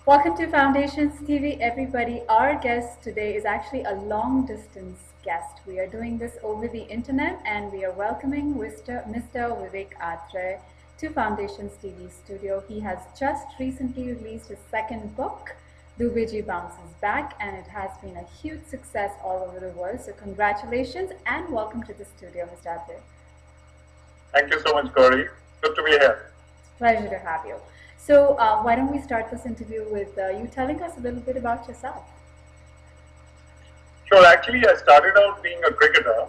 Welcome to Foundations TV, everybody. Our guest today is actually a long distance guest. We are doing this over the internet and we are welcoming Mr. Vivek Atray to Foundations TV studio. He has just recently released his second book, Dubey Ji Bounces Back, and it has been a huge success all over the world. So congratulations and welcome to the studio, Mr. Atray. Thank you so much, Gauri. Good to be here. It's a pleasure to have you. So why don't we start this interview with you telling us a little bit about yourself? Sure, actually, I started out being a cricketer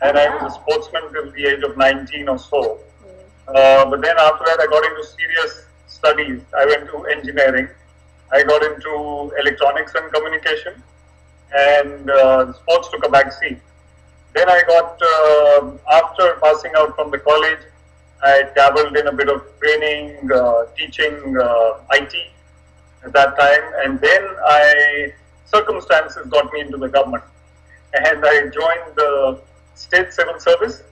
and I was a Wow. sportsman till the age of 19 or so. But then after that, I got into serious studies. I went to engineering. I got into electronics and communication, and sports took a back seat. Then I got, after passing out from the college, I dabbled in a bit of training, teaching IT at that time, and then circumstances got me into the government, and I joined the State Civil Service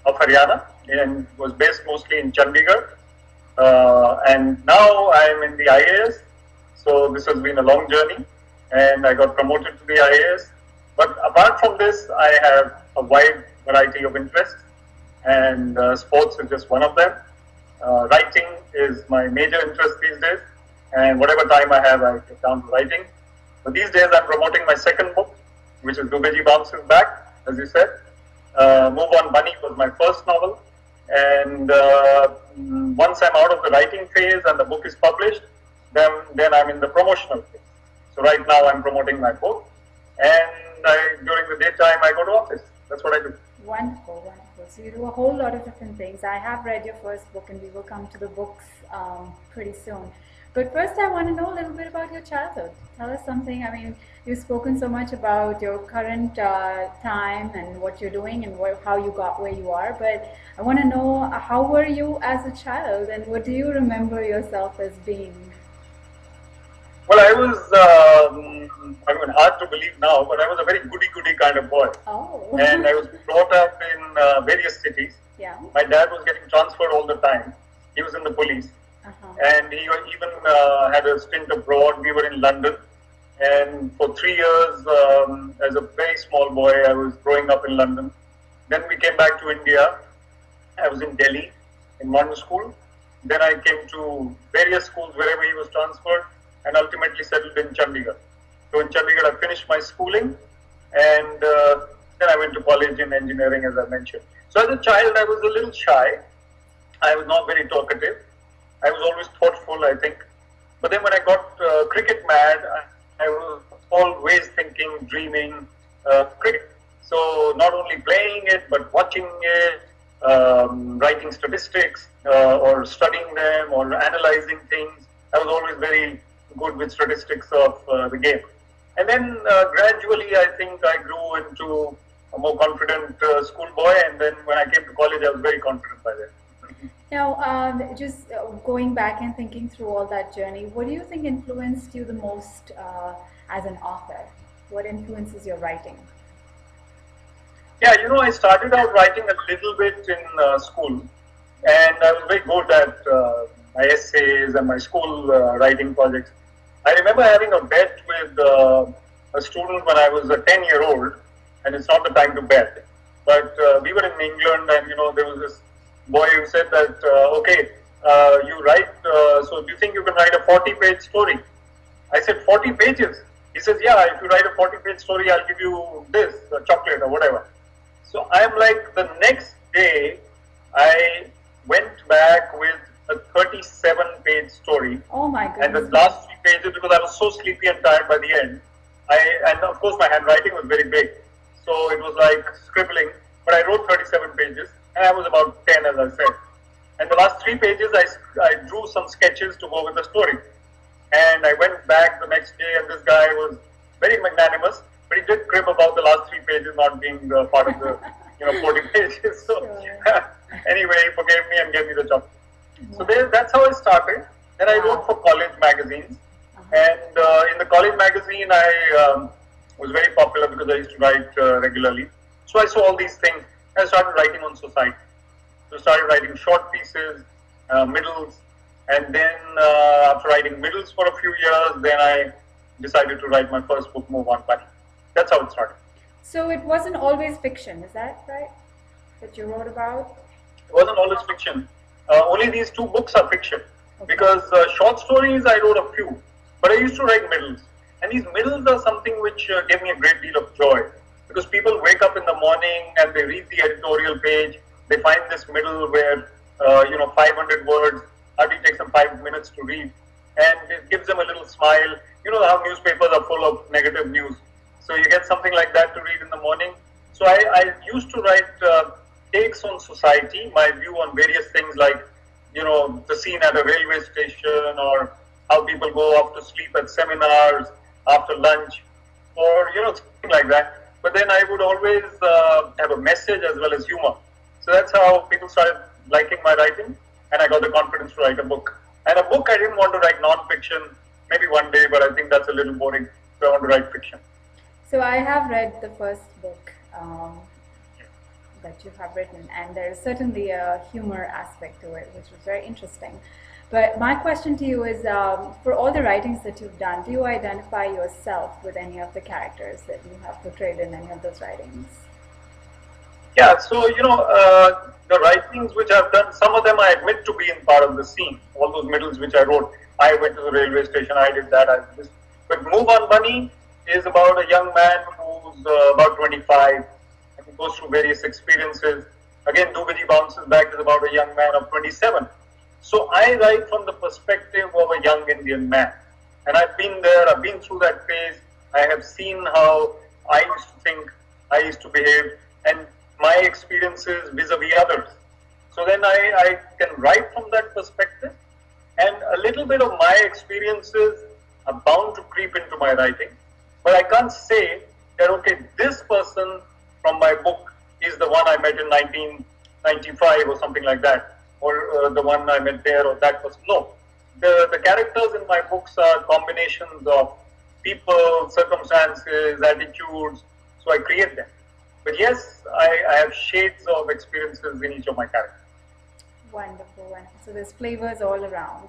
of Haryana, and was based mostly in Chandigarh. And now I am in the IAS, so this has been a long journey, and I got promoted to the IAS. But apart from this, I have a wide variety of interests, and sports is just one of them. Writing is my major interest these days, and whatever time I have, I get down to writing. But these days, I'm promoting my second book, which is Dubey Ji Bounces Back, as you said. Move On Bunny was my first novel, and once I'm out of the writing phase and the book is published, then I'm in the promotional phase. So right now, I'm promoting my book, and during the daytime, I go to office. That's what I do. Wonderful, wonderful. So you do a whole lot of different things. I have read your first book and we will come to the books pretty soon. But first I want to know a little bit about your childhood. Tell us something. I mean, you've spoken so much about your current time and what you're doing and how you got where you are. But I want to know how were you as a child and what do you remember yourself as being? Well, I mean, hard to believe now, but I was a very goody-goody kind of boy. Oh. And I was brought up in various cities. Yeah. My dad was getting transferred all the time. He was in the police. Uh-huh. And he even had a stint abroad. We were in London. And for 3 years, as a very small boy, I was growing up in London. Then we came back to India. I was in Delhi in modern school. Then I came to various schools wherever he was transferred, and ultimately settled in Chandigarh. So in Chandigarh, I finished my schooling, and then I went to college in engineering, as I mentioned. So as a child, I was a little shy. I was not very talkative. I was always thoughtful, I think. But then when I got cricket mad, I was always thinking, dreaming cricket. So not only playing it, but watching it, writing statistics, or studying them, or analyzing things. I was always very good with statistics of the game. And then gradually, I think I grew into a more confident schoolboy. And then when I came to college, I was very confident by then. Now, just going back and thinking through all that journey, what do you think influenced you the most as an author? What influences your writing? Yeah, I started out writing a little bit in school, and I was very good at my essays and my school writing projects. I remember having a bet with a student when I was a 10-year-old, and it's not the time to bet. But we were in England, and there was this boy who said that, okay, you write, so do you think you can write a 40-page story? I said, 40 pages? He says, yeah, if you write a 40-page story, I'll give you this, a chocolate or whatever. So I'm like, the next day, I went back with a 37-page story. Oh my And the goodness. last 3 pages, because I was so sleepy and tired by the end, and of course my handwriting was very big. So it was like scribbling, but I wrote 37 pages, and I was about 10, as I said. And the last 3 pages, I drew some sketches to go with the story. And I went back the next day, and this guy was very magnanimous, but he did crib about the last 3 pages not being part of the 40 pages. So Sure. anyway, he forgave me and gave me the chocolate. So that's how I started. Then I wrote for college magazines. And in the college magazine, I was very popular because I used to write regularly. So I saw all these things. I started writing on society. So I started writing short pieces, middles, And then after writing middles for a few years, then I decided to write my first book, Move On Bunny. That's how it started. So it wasn't always fiction, is that right? That you wrote about? It wasn't always fiction. Only these two books are fiction. Okay. Because short stories, I wrote a few. But I used to write middles. And these middles are something which gave me a great deal of joy. Because people wake up in the morning and they read the editorial page. They find this middle where, 500 words hardly takes them 5 minutes to read. And it gives them a little smile. You know how newspapers are full of negative news. So you get something like that to read in the morning. So I used to write takes on society, my view on various things like, the scene at a railway station, or how people go off to sleep at seminars after lunch, or, something like that. But then I would always have a message as well as humor. So that's how people started liking my writing, and I got the confidence to write a book. And a book, I didn't want to write non-fiction, maybe one day, but I think that's a little boring. So I want to write fiction. So I have read the first book that you have written, and there is certainly a humor aspect to it, which was very interesting. But my question to you is, for all the writings that you've done, do you identify yourself with any of the characters that you have portrayed in any of those writings? Yeah, so, the writings which I've done, some of them I admit to be in part of the scene. All those middles which I wrote, I went to the railway station, I did that, I did this. But Move On Bunny is about a young man who's about 25 and he goes through various experiences. Again, Dubey Ji Bounces Back is about a young man of 27. So I write from the perspective of a young Indian man. And I've been there, I've been through that phase. I have seen how I used to think, I used to behave, and my experiences vis-a-vis others. So then I can write from that perspective, and a little bit of my experiences are bound to creep into my writing. But I can't say that, okay, this person from my book is the one I met in 1995 or something like that, or the one I met there or that person. No, the characters in my books are combinations of people, circumstances, attitudes, so I create them. But yes, I have shades of experiences in each of my characters. Wonderful, wonderful. So there's flavors all around.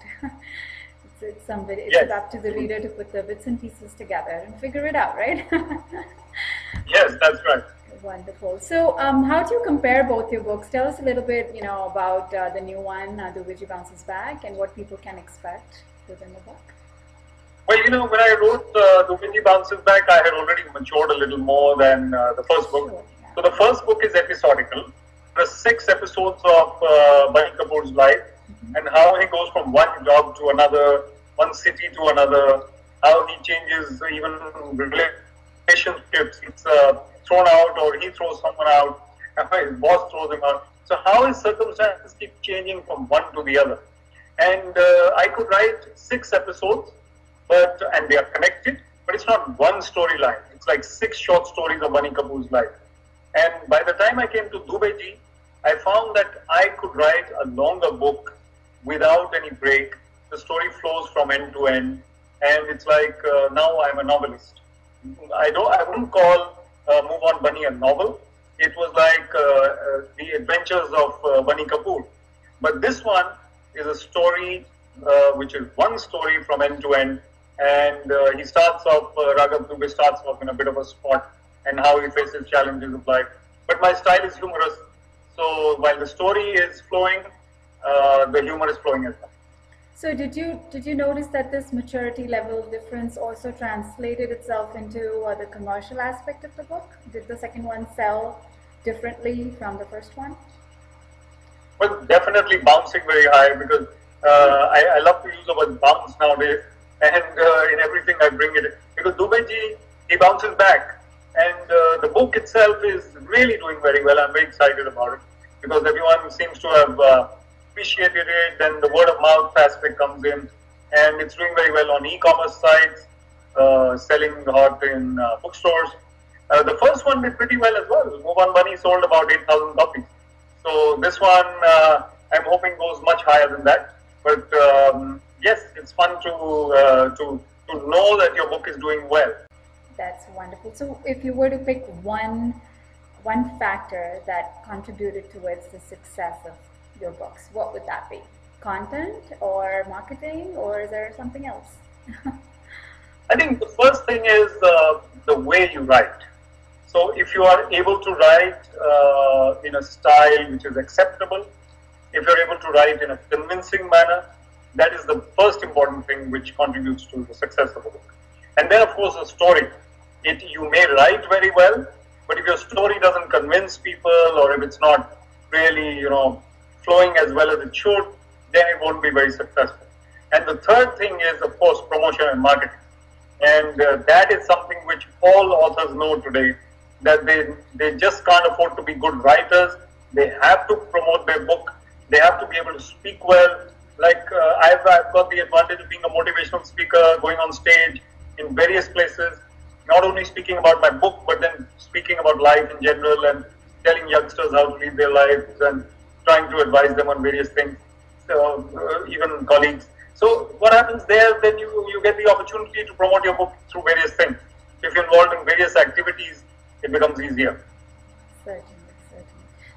It's yes. up to the reader to put the bits and pieces together and figure it out, right? Yes, that's right. Wonderful. So how do you compare both your books? Tell us a little bit, about the new one, Dubey Ji Bounces Back, and what people can expect within the book. Well, when I wrote Dubey Ji Bounces Back, I had already matured a little more than the first book. Sure, yeah. So the first book is episodical. There are 6 episodes of Bunny Kapoor's life, and how he goes from one job to another, one city to another, how he changes even relationships. He's thrown out, or he throws someone out, his boss throws him out. So how his circumstances keep changing from one to the other. And I could write 6 episodes, and they are connected, but it's not one storyline. It's like 6 short stories of Bunny Kapoor's life. And by the time I came to Dubey Ji, I found that I could write a longer book without any break. The story flows from end to end, and it's like now I'm a novelist. I wouldn't call Move On Bunny a novel. It was like the adventures of Bunny Kapoor. But this one is a story which is one story from end to end, and he starts off, Raghav Dubey starts off in a bit of a spot, and how he faces challenges of life. But my style is humorous, so while the story is flowing, the humor is flowing as well. So did you notice that this maturity level difference also translated itself into the commercial aspect of the book? Did the second one sell differently from the first one? Well, definitely bouncing very high, because I love to use the word bounce nowadays, and in everything I bring it in. Because Dubey Ji, he bounces back, and the book itself is really doing very well. I'm very excited about it, because everyone seems to have appreciated it, then the word of mouth aspect comes in, and it's doing very well on e-commerce sites, selling hot in bookstores. The first one did pretty well as well. Move On Bunny sold about 8,000 copies. So this one, I'm hoping goes much higher than that. But yes, it's fun to know that your book is doing well. That's wonderful. So if you were to pick one factor that contributed towards the success of your books, what would that be? content or marketing, or is there something else? I think the first thing is the way you write. So if you are able to write in a style which is acceptable, if you're able to write in a convincing manner, that is the first important thing which contributes to the success of a book. And then, of course, the story. You may write very well, but if your story doesn't convince people, or if it's not really, flowing as well as it should, then it won't be very successful. And the third thing is, of course, promotion and marketing. And that is something which all authors know today, that they just can't afford to be good writers. They have to promote their book. They have to be able to speak well. Like I've got the advantage of being a motivational speaker, going on stage in various places, not only speaking about my book, but then speaking about life in general and telling youngsters how to lead their lives and trying to advise them on various things, even colleagues. So what happens there, then you get the opportunity to promote your book through various things. If you're involved in various activities, it becomes easier. Certainly, certainly.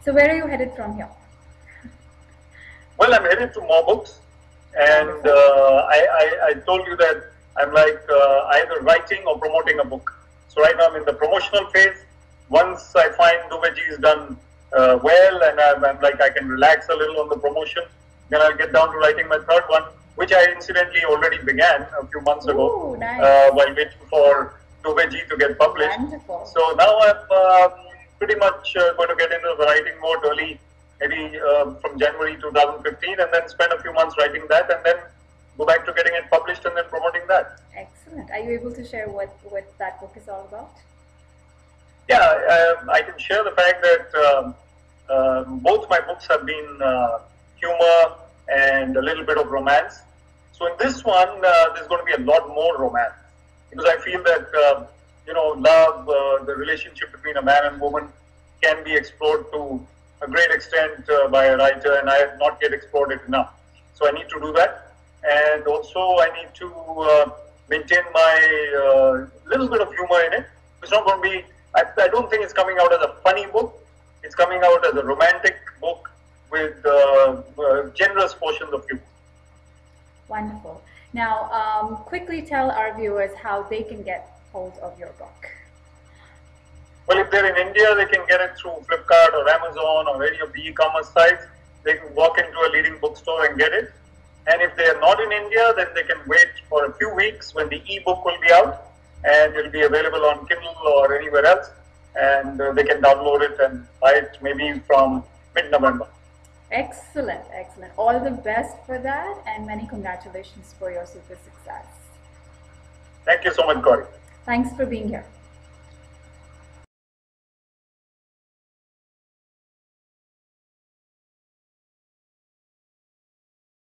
So where are you headed from here? Well, I'm headed to more books, and I told you that I'm like either writing or promoting a book. So right now I'm in the promotional phase. Once I find Dubey Ji is done well, and I'm like I can relax a little on the promotion, then I'll get down to writing my third one, which I incidentally already began a few months ago. Ooh, nice. While waiting for Dubey Ji to get published. Wonderful. So now I'm pretty much going to get into the writing mode early, maybe from January 2015, and then spend a few months writing that, and then go back to getting it published and then promoting that. Excellent. Are you able to share what that book is all about? Yeah, I can share the fact that both my books have been humor and a little bit of romance. So in this one, there's going to be a lot more romance, because I feel that love, the relationship between a man and woman, can be explored to a great extent by a writer, and I have not yet explored it enough. So I need to do that, and also I need to maintain my little bit of humor in it. It's not going to be. I don't think it's coming out as a funny book. It's coming out as a romantic book with generous portions of humor. Wonderful. Now, quickly tell our viewers how they can get hold of your book. Well, if they're in India, they can get it through Flipkart or Amazon or any of the e-commerce sites. They can walk into a leading bookstore and get it. And if they are not in India, then they can wait for a few weeks when the e-book will be out, and it will be available on Kindle or anywhere else. And they can download it and buy it maybe from mid-November. Excellent, excellent. All the best for that, and many congratulations for your super success. Thank you so much, Gauri. Thanks for being here.